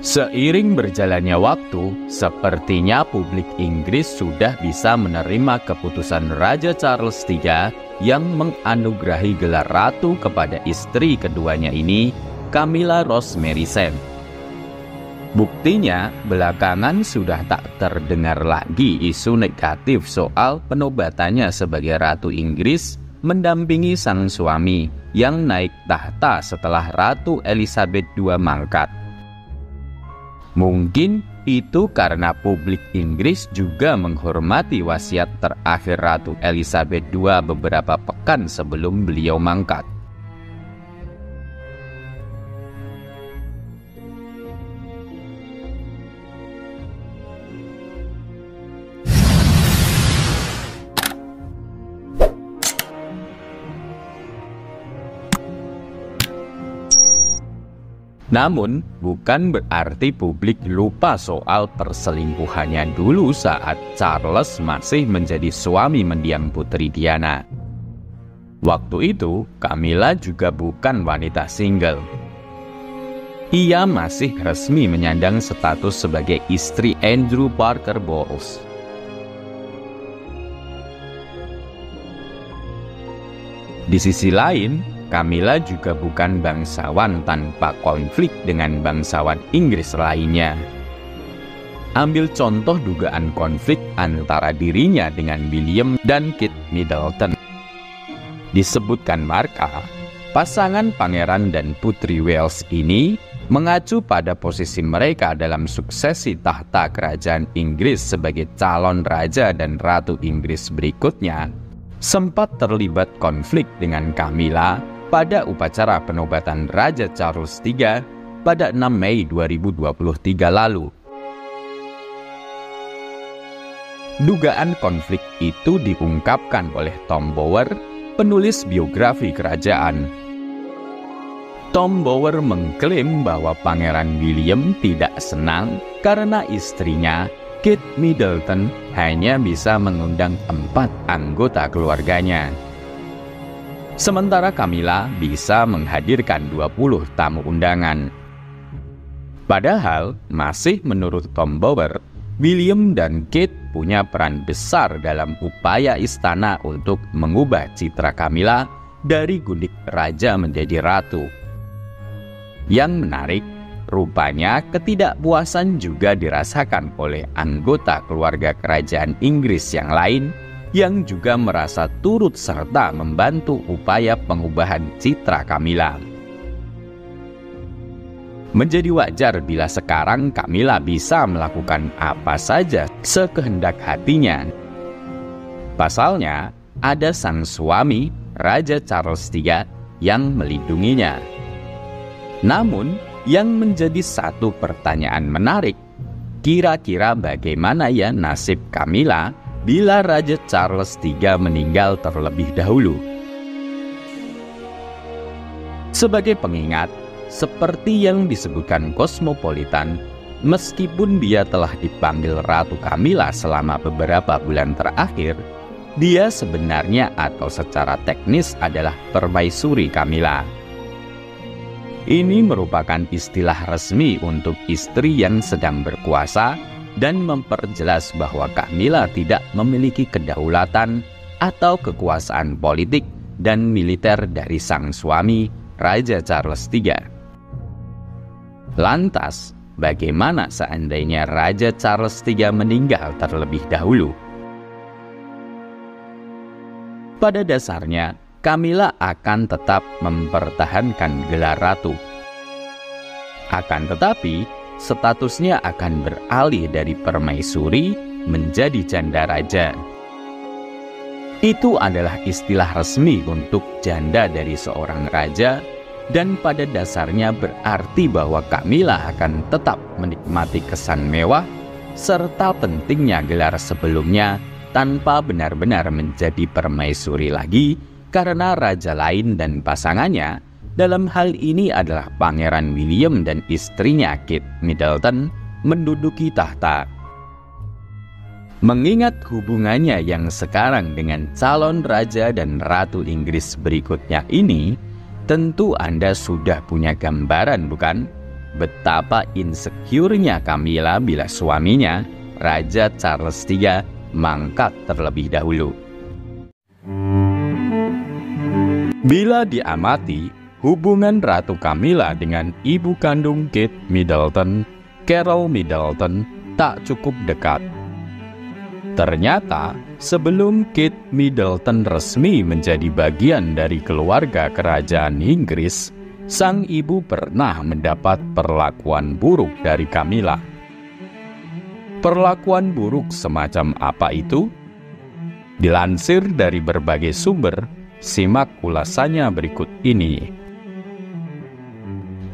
Seiring berjalannya waktu, sepertinya publik Inggris sudah bisa menerima keputusan Raja Charles III yang menganugerahi gelar ratu kepada istri keduanya ini, Camilla Rosemary Sand. Buktinya, belakangan sudah tak terdengar lagi isu negatif soal penobatannya sebagai Ratu Inggris mendampingi sang suami yang naik tahta setelah Ratu Elizabeth II mangkat. Mungkin itu karena publik Inggris juga menghormati wasiat terakhir Ratu Elizabeth II beberapa pekan sebelum beliau mangkat. Namun, bukan berarti publik lupa soal perselingkuhannya dulu saat Charles masih menjadi suami mendiang Putri Diana. Waktu itu, Camilla juga bukan wanita single. Ia masih resmi menyandang status sebagai istri Andrew Parker Bowles. Di sisi lain, Camilla juga bukan bangsawan tanpa konflik dengan bangsawan Inggris lainnya. Ambil contoh dugaan konflik antara dirinya dengan William dan Kate Middleton. Disebutkan Marka, pasangan pangeran dan putri Wales ini mengacu pada posisi mereka dalam suksesi tahta kerajaan Inggris sebagai calon raja dan ratu Inggris berikutnya, sempat terlibat konflik dengan Camilla pada upacara penobatan Raja Charles III pada 6 Mei 2023 lalu. Dugaan konflik itu diungkapkan oleh Tom Bower, penulis biografi kerajaan. Tom Bower mengklaim bahwa Pangeran William tidak senang karena istrinya, Kate Middleton, hanya bisa mengundang 4 anggota keluarganya. Sementara Camilla bisa menghadirkan 20 tamu undangan. Padahal, masih menurut Tom Bower, William dan Kate punya peran besar dalam upaya istana untuk mengubah citra Camilla dari gundik raja menjadi ratu. Yang menarik, rupanya ketidakpuasan juga dirasakan oleh anggota keluarga kerajaan Inggris yang lain yang juga merasa turut serta membantu upaya pengubahan citra Camilla. Menjadi wajar bila sekarang Camilla bisa melakukan apa saja sekehendak hatinya. Pasalnya, ada sang suami, Raja Charles III, yang melindunginya. Namun, yang menjadi satu pertanyaan menarik, kira-kira bagaimana ya nasib Camilla bila Raja Charles III meninggal terlebih dahulu? Sebagai pengingat, seperti yang disebutkan Cosmopolitan, meskipun dia telah dipanggil Ratu Camilla selama beberapa bulan terakhir, dia sebenarnya atau secara teknis adalah Permaisuri Camilla. Ini merupakan istilah resmi untuk istri yang sedang berkuasa dan memperjelas bahwa Camilla tidak memiliki kedaulatan atau kekuasaan politik dan militer dari sang suami, Raja Charles III. Lantas, bagaimana seandainya Raja Charles III meninggal terlebih dahulu? Pada dasarnya, Camilla akan tetap mempertahankan gelar ratu. Akan tetapi, statusnya akan beralih dari permaisuri menjadi janda raja. Itu adalah istilah resmi untuk janda dari seorang raja, dan pada dasarnya berarti bahwa Camilla akan tetap menikmati kesan mewah serta pentingnya gelar sebelumnya tanpa benar-benar menjadi permaisuri lagi, karena raja lain dan pasangannya dalam hal ini adalah Pangeran William dan istrinya Kate Middleton menduduki tahta. Mengingat hubungannya yang sekarang dengan calon raja dan ratu Inggris berikutnya ini, tentu Anda sudah punya gambaran, bukan? betapa insecure-nya Camilla bila suaminya, Raja Charles III, mangkat terlebih dahulu. Bila diamati, hubungan Ratu Camilla dengan ibu kandung Kate Middleton, Carol Middleton, tak cukup dekat. Ternyata, sebelum Kate Middleton resmi menjadi bagian dari keluarga kerajaan Inggris, sang ibu pernah mendapat perlakuan buruk dari Camilla. Perlakuan buruk semacam apa itu? Dilansir dari berbagai sumber, simak ulasannya berikut ini.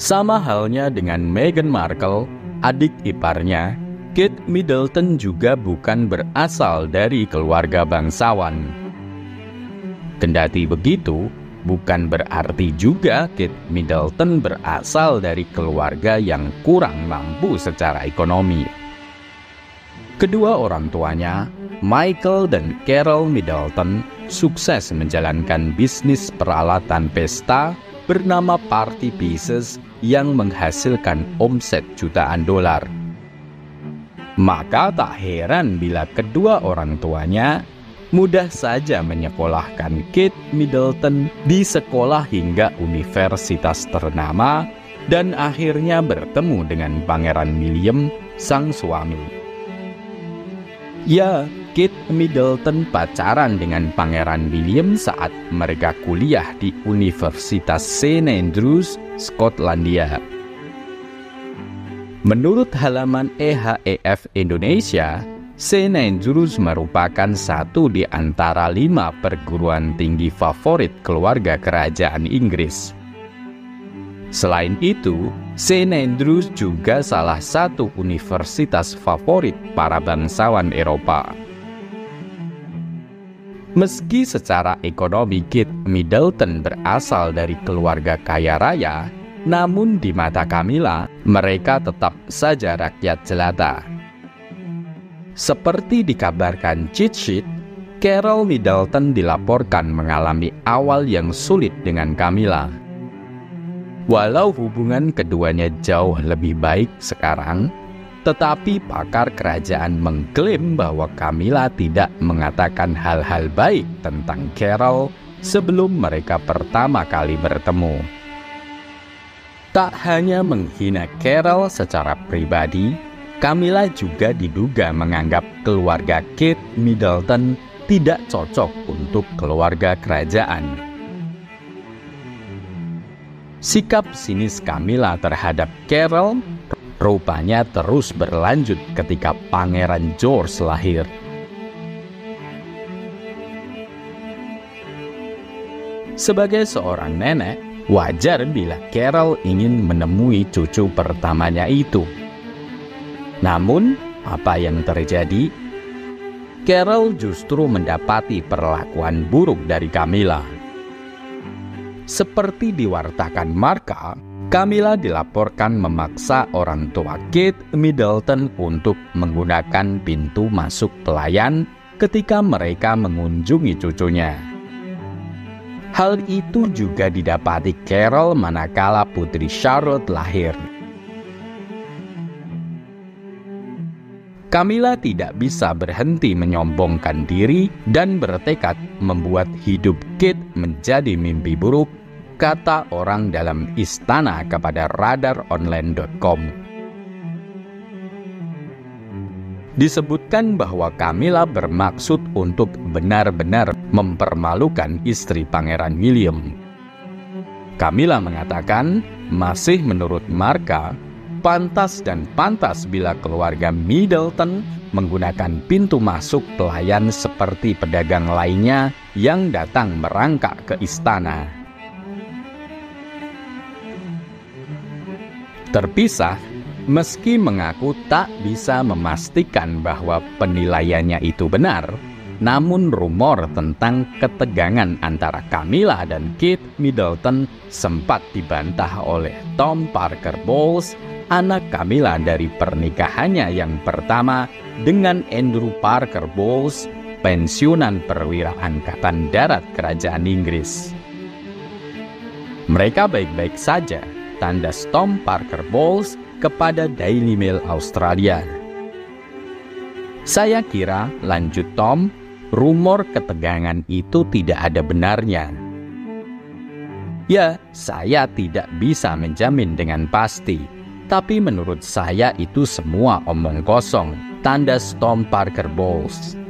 Sama halnya dengan Meghan Markle, adik iparnya, Kate Middleton juga bukan berasal dari keluarga bangsawan. Kendati begitu, bukan berarti juga Kate Middleton berasal dari keluarga yang kurang mampu secara ekonomi. Kedua orang tuanya, Michael dan Carol Middleton, sukses menjalankan bisnis peralatan pesta bernama Party Pieces yang menghasilkan omset jutaan dolar. Maka tak heran bila kedua orang tuanya mudah saja menyekolahkan Kate Middleton di sekolah hingga universitas ternama dan akhirnya bertemu dengan Pangeran William, sang suami. Ya, Kate Middleton pacaran dengan Pangeran William saat mereka kuliah di Universitas St. Andrews, Skotlandia. Menurut halaman EHEF Indonesia, St. Andrews merupakan satu di antara 5 perguruan tinggi favorit keluarga kerajaan Inggris. Selain itu, St. Andrews juga salah satu universitas favorit para bangsawan Eropa. Meski secara ekonomi Kate Middleton berasal dari keluarga kaya raya, namun di mata Camilla, mereka tetap saja rakyat jelata. Seperti dikabarkan cheat sheet, Carol Middleton dilaporkan mengalami awal yang sulit dengan Camilla. Walau hubungan keduanya jauh lebih baik sekarang, tetapi pakar kerajaan mengklaim bahwa Camilla tidak mengatakan hal-hal baik tentang Carol sebelum mereka pertama kali bertemu. Tak hanya menghina Carol secara pribadi, Camilla juga diduga menganggap keluarga Kate Middleton tidak cocok untuk keluarga kerajaan. Sikap sinis Camilla terhadap Carol rupanya terus berlanjut ketika Pangeran George lahir. Sebagai seorang nenek, wajar bila Carol ingin menemui cucu pertamanya itu. Namun, apa yang terjadi? Carol justru mendapati perlakuan buruk dari Camilla. Seperti diwartakan Marka, Camilla dilaporkan memaksa orang tua Kate Middleton untuk menggunakan pintu masuk pelayan ketika mereka mengunjungi cucunya. Hal itu juga didapati Carol manakala putri Charlotte lahir. Camilla tidak bisa berhenti menyombongkan diri dan bertekad membuat hidup Kate menjadi mimpi buruk, kata orang dalam istana kepada radaronline.com. Disebutkan bahwa Camilla bermaksud untuk benar-benar mempermalukan istri Pangeran William. Camilla mengatakan, masih menurut Marka, pantas dan pantas bila keluarga Middleton menggunakan pintu masuk pelayan seperti pedagang lainnya yang datang merangkak ke istana. Terpisah, meski mengaku tak bisa memastikan bahwa penilaiannya itu benar, namun rumor tentang ketegangan antara Camilla dan Kate Middleton sempat dibantah oleh Tom Parker Bowles, anak Camilla dari pernikahannya yang pertama dengan Andrew Parker Bowles, pensiunan perwira Angkatan Darat Kerajaan Inggris. Mereka baik-baik saja, tanda Tom Parker Bowles kepada Daily Mail Australia. Saya kira, lanjut Tom, rumor ketegangan itu tidak ada benarnya. Ya, saya tidak bisa menjamin dengan pasti, tapi menurut saya itu semua omong kosong, tanda Tom Parker Bowles.